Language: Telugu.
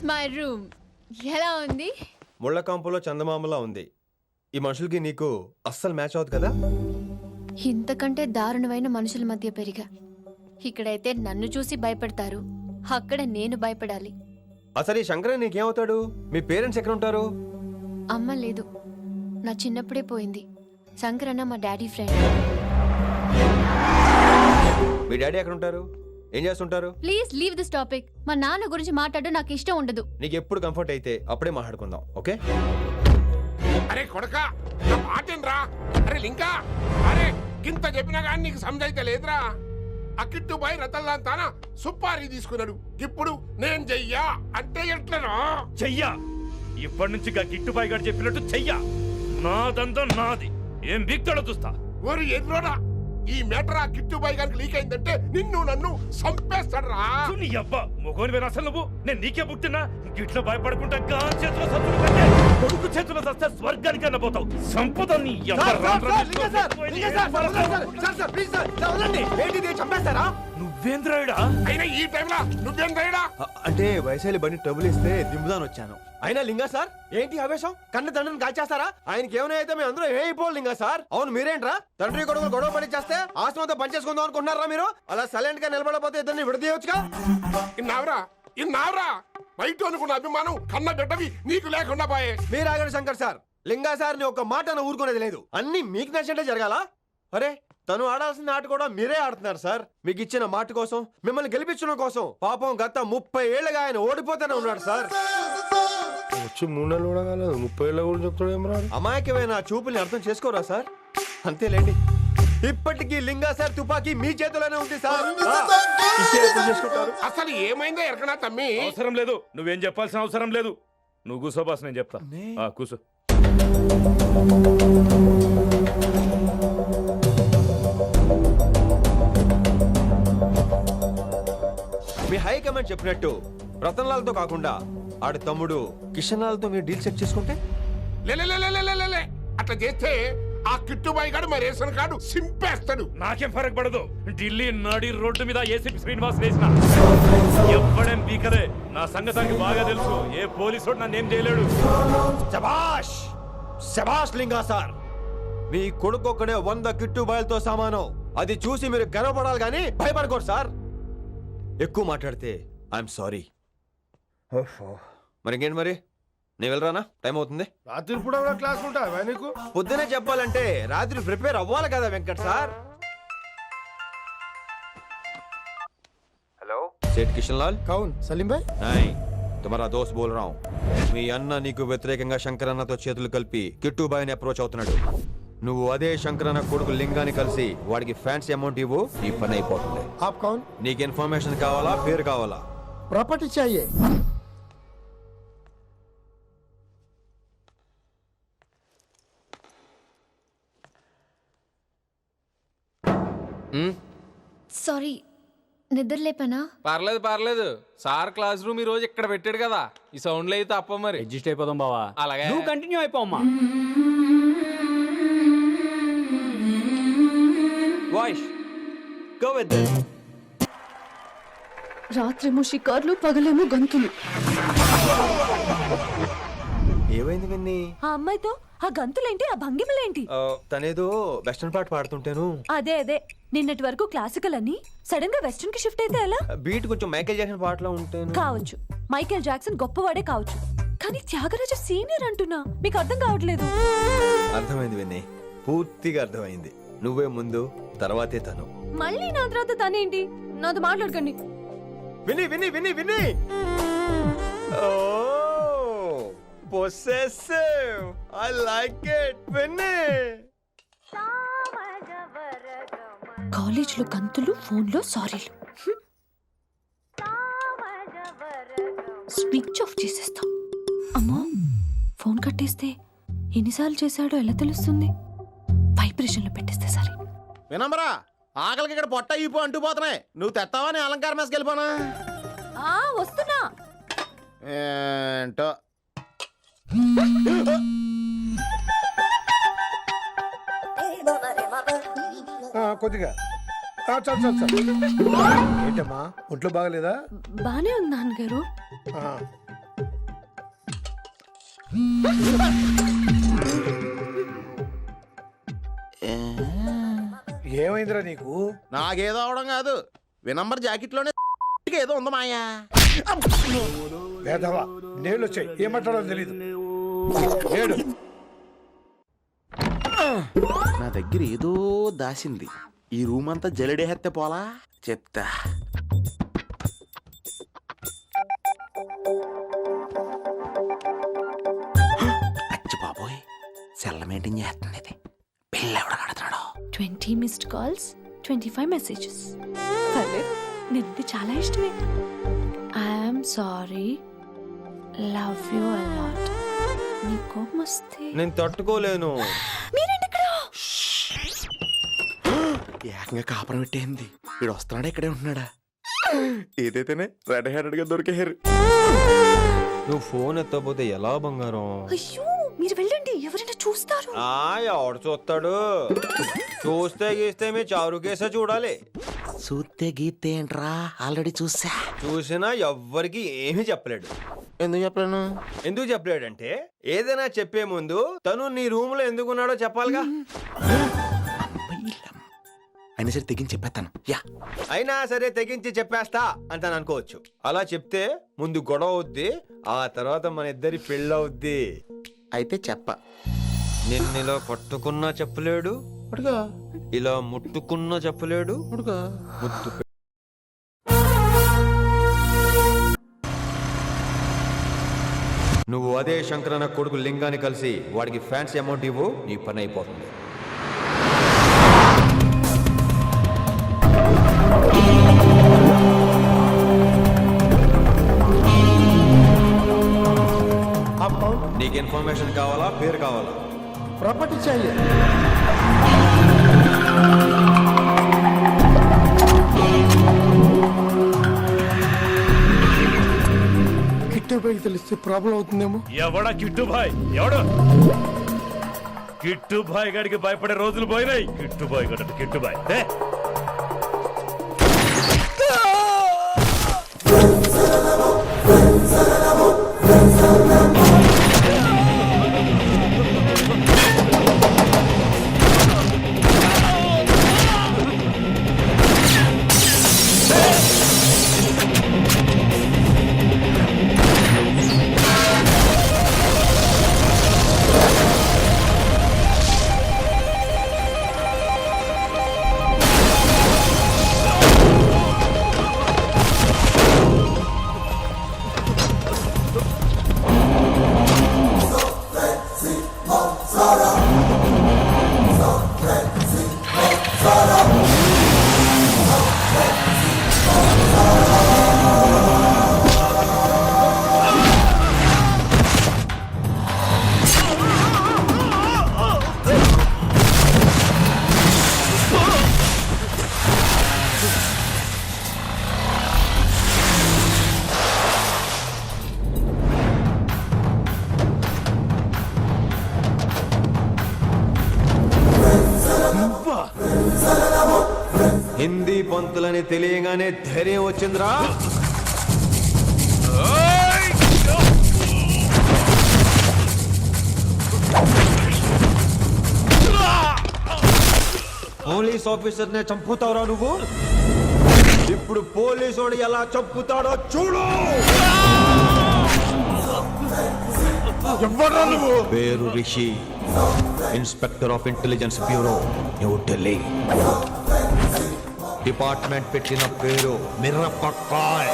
My room. ఎలా ఉంది? ముళ్ళ కాంపులో చందమామలా ఉంది. ఈ మనుషులకి నీకు అస్సలు మ్యాచ్ అవుతుంది కదా. ఇంతకంటే దారుణమైన మనుషుల మధ్య పెరిగా. ఇక్కడైతే నన్ను చూసి భయపడతారు, అక్కడ నేను భయపడాలి. అసలు ఈ శంకరన్ నీకేమవుతాడు? మీ పేరెంట్స్ ఎక్కడ ఉంటారు? అమ్మ లేదు, నా చిన్నప్పుడే పోయింది. శంకరన్న మా డాడీ ఫ్రెండ్. మీ డాడీ ఎక్కడ ఉంటారు? ఏం చేస్తుంటారు? Please leave this topic. మా నాన్న గురించి మాట్లాడడం నాకు ఇష్టం ఉండదు. నీకు ఎప్పుడు కంఫర్ట్ అయితే అప్పుడే మాట్లాడుకుందాం, ఓకే? అరే కొడక మాటేనరా? అరే లింకా, అరే గింత చెప్పినా కానీ నీకు సమజైతే లేదురా. ఆ కిట్టుబాయి రతల్లాంతానా సుపారీ తీసుకున్నాడు. ఇప్పుడు నేను చెయ్యా అంటే ఎట్లనో చెయ్యా. ఇప్పటి నుంచి గిట్టుబాయి గారు చెప్పినట్టు చెయ్యా. నాదంతా నాది. ఏం బిగ్తాడో చూస్తా. ఓరి ఎర్రోడా, ఈ మేటర్ ఆ కిట్టుబాయి గారికి లీక్ అయిందంటే నిన్ను నన్ను చంపేస్తాడరా. నీ అబ్బా మొగోని అసలు నువ్వు. నేను నీకే పుట్టినా గిట్ల భయపడుకుంటా గాని చేతిలో సత్తులు కంటే కొడుకు చేతిలో సస్తే స్వర్గానికి అన్నపోతావు. సంపద నీ నువ్వేంద్రాయుడా? అయినా ఈ టైంలో నువ్వేం రైడా? అంటే వయసాలి బండి ట్రబుల్ ఇస్తే దింపుదాని వచ్చాను. అయినా లింగా సార్ ఏంటి ఆవేశం? కన్న తండ్రిని కాల్చేస్తారా? ఆయనకి ఏమైనా అయితే మేము అందరూ ఏమైపోవాలి లింగా సార్. అవును మీరేంట్రా తండ్రి కొడుకులు గొడవ పడి చేస్తే ఆశ్రమంతో పనిచేసుకుందాం అనుకుంటున్నారా మీరు? అలా సైలెంట్ గా నిలబడపోతే ఇద్దరిని విడదీయొచ్చుగా. ఇన్నావురా బయట అనుకున్న అభిమానం కన్న బిడ్డవి నీకు లేకుండా పోయే. మీరు ఆగండి శంకర్ సార్. లింగా సార్ ని ఒక మాట ఊరుకునేది లేదు. అన్ని మీకు నచ్చినట్టే జరగాల. అరే తను ఆడాల్సిన ఆట కూడా మీరే ఆడుతున్నారు సార్. మీకు ఇచ్చిన మాట కోసం, మిమ్మల్ని గెలిపించడం కోసం పాపం గత 30 ఏళ్ళగా ఆయన ఓడిపోతూనే ఉన్నాడు సార్. వచ్చి 3 నెలలు కూడా కాలేదు, 30 ఏళ్ళ కూడా చెప్తాడు. అమాయకమైన చూపుల్ని అర్థం చేసుకోరా సార్? అంతేలేండి. ఇప్పటికీ లింగా సార్ తుపాకీ మీ చేతిలోనే ఉంది సార్. అసలు ఏమైందో ఎరకనా తమ్మి? అవసరం లేదు, నువ్వేం చెప్పాల్సిన అవసరం లేదు. నువ్వు కూసో బాస్, నేను చెప్తా. కూసో. మీ హైకమాండ్ చెప్పినట్టు రతన్ లాల్తో కాకుండా ఆడి తమ్ముడు కిషన్ లాల్తో మీరు డీల్ సెట్ చేసుకుంటే లే అట్లా చేస్తే ఆ కిట్టుబాయి గారు మరి రేషన్ కార్డు సింపేస్తాడు. నాకేం ఫరక్ పడదు. ఢిల్లీ నడి రోడ్డు మీద ఏసీపీ శ్రీనివాస్ వేసిన ఎవ్వడేం బీకరే. నా సంగతానికి బాగా తెలుసు. ఏ పోలీసు నన్నేం చేయలేడు. శభాష్ శభాష్ లింగా సార్. మీ కొడుకు ఒక్కడే 100 కిట్టుబాయిలతో సమానం. అది చూసి మీరు గర్వపడాలి కానీ భయపడకూడదు సార్. ఎక్కువ మాట్లాడితే ఐఎమ్ సారీ. మరి ఇంకేంటి మరి? నేను వెళ్ళరానా? టైం అవుతుంది. రాత్రి కూడా క్లాస్ ఉంటావా నీకు? పొద్దునే చెప్పాలంటే రాత్రి ప్రిపేర్ అవ్వాలి కదా వెంకట్ సార్. హలో సేठ కిషన్ లాల్. కౌన్ సలీం భాయ్? नहीं तुम्हारा दोस्त बोल रहा हूँ. మీ అన్న నీకు వ్యతిరేకంగా శంకరన్నతో చేతులు కలిపి కిట్టుబాయిని అప్రోచ్ అవుతున్నాడు. నువ్వు అదే శంకరన్న కొడుకు లింగాన్ని కలిసి వాడికి ఫ్యాన్సీ అమౌంట్ ఇవ్వు, ఈ పని అయిపోతుంది. आप कौन? నీకు ఇన్ఫర్మేషన్ కావాలా, పేరు కావాలా? प्रॉपर्टी चाहिए. సారీ, నిద్ర లేపనా? పర్లేదు. సార్ క్లాస్ రూమ్ ఈ రోజు ఇక్కడ పెట్టాడు కదా, ఈ సౌండ్లు అయితే తప్ప మరి అడ్జస్ట్ అయిపోదాం బావా. అలాగే నువ్వు కంటిన్యూ అయిపోమ్మా. Voice go with this. రాత్రేమో షికార్లు, పగలేమో గంతులు. ఏమైంది విన్ని? ఆ అమ్మాయితో ఆ గంతులేంటి, ఆ భంగిమలేంటి? తనేదో వెస్టర్న్ పాట పాడుతుంటేను. అదే నిన్నటి వరకు క్లాసికల్ అని సడన్ గా వెస్టర్న్ కి షిఫ్ట్ అయితే ఎలా? బీట్ కొంచెం మైకేల్ జాక్సన్ పాటలో ఉంటేను. కావచ్చు, మైకేల్ జాక్సన్ గొప్పవాడే కావచ్చు, కానీ త్యాగరాజ సీనియర్ అంటున్నా. మీకు అర్థం కావట్లేదు. అర్థమైంది విన్ని, పూర్తిగా అర్థమైంది. నువ్వే ముందు, తర్వాతే తను. మళ్ళీ నా తర్వాత తనేంటి? నాతో మాట్లాడకండి. విని విని విని విని possessive. I like it. విని కాలేజ్ లో గంతులు, ఫోన్ లో సారీలు. స్విచ్ ఆఫ్ చేసేస్తా. అమ్మో, ఫోన్ కట్టేస్తే ఎన్నిసార్లు చేశాడో ఎలా తెలుస్తుంది? వైబ్రేషన్ లో పెట్టేస్తే సరే. వినమ్రా, ఆకలికి ఇక్కడ పొట్ట ఈపు అంటుపోతున్నాయి. నువ్వు తెస్తావని అలంకారం వేసుకెళ్ళిపోనా? వస్తున్నా. ఏంటో కొద్దిగా చాలు. ఏంటమ్మా ఒంట్లో బాగలేదా? బానే ఉంది నాన్నగారు. ఏమైందిరా నీకు? నాకేదో అవడం కాదు, వినంబర్ జాకెట్ లోనే ఏదో ఉంది మాయా. వేదవా నేను వచ్చాయి ఏమంటాడో తెలీదు. ఏడు నా దగ్గర ఏదో దాసింది. ఈ రూమ్ అంతా జలిడేహెత్తే పోలా చెప్తా. అచ్చి బాబోయ్, సెల్ల మెయింటైన్ చేస్తుంది ఇది. పిల్ల ఎవడ కడతాడో. 20 మిస్డ్ కాల్స్, 25 మెసేజెస్. పర్లేదు, నిన్ను చాలా ఇష్టమే. I'm sorry, love you a lot. నీ కోపం వస్తే నేను తట్టుకోలేను. మీరేంటి ఇక్కడ? ఏకంగా కాపురం పెట్టేంది. వీడు వస్తున్నాడా ఇక్కడే ఉంటున్నాడా? ఏదైతేనే రెడ్ హ్యాండెడ్ గా దొరికే హెయిర్. నువ్వు ఫోన్ ఎత్తకపోతే ఎలా బంగారం? అయ్యో, మీరు వెళ్ళండి, ఎవరైనా చూస్తారు. ఎవడు చూస్తాడు? చూస్తే గీస్తే మీ చారు కేసే చూడాలి. చూస్తే గీతే ఏంట్రా, ఆల్రెడీ చూసా. చూసినా ఎవ్వరికి ఏమీ చెప్పలేడు. ఎందుకు చెప్పలేను? ఎందుకు చెప్పలేడంటే ఏదైనా చెప్పే ముందు తను నీ రూమ్ లో ఎందుకున్నాడో చెప్పాలిగా. అయినా సరే తెగించి చెప్పేస్తాను. యా, అయినా సరే తెగించి చెప్పేస్తా అంటాను అనుకోవచ్చు. అలా చెప్తే ముందు గొడవ అవుద్ది, ఆ తర్వాత మన ఇద్దరి పెళ్ళవుద్ది. అయితే చెప్ప. నిన్నిలా పట్టుకున్నా చెప్పలేడు, అడుగా ఇలా ముట్టుకున్నా చెప్పలేడు. అడుగా ముద్దు నువ్వు అదే శంకరన్న కొడుకు లింగాన్ని కలిసి వాడికి ఫ్యాన్సీ అమౌంట్ ఇవ్వు, నీ పని అయిపోతుంది. నీకు ఇన్ఫర్మేషన్ కావాలా, పేరు కావాలా? ప్రాపర్టీ चाहिए. కిట్టబాయ్ తెలిస్తే ప్రాబ్లం అవుతుందేమో. ఎవడా కిట్టు భాయ్? ఎవడు కిట్టు భాయ్ గడికి భయపడే రోజులు పోయినాయి. కిట్టు భాయ్ గడ కిట్టు భాయ్ హిందీ పంతులని తెలియగానే ధైర్యం వచ్చిందిరా. పోలీస్ ఆఫీసర్ నే చంపుతావురా నువ్వు. ఇప్పుడు పోలీసోడు ఎలా చంపుతాడో చూడు. ఎవరా నువ్వు? పేరు Rishi, inspector of intelligence bureau, new Delhi. Department పెట్టిన పేరు మిర్రపక్కాయ్.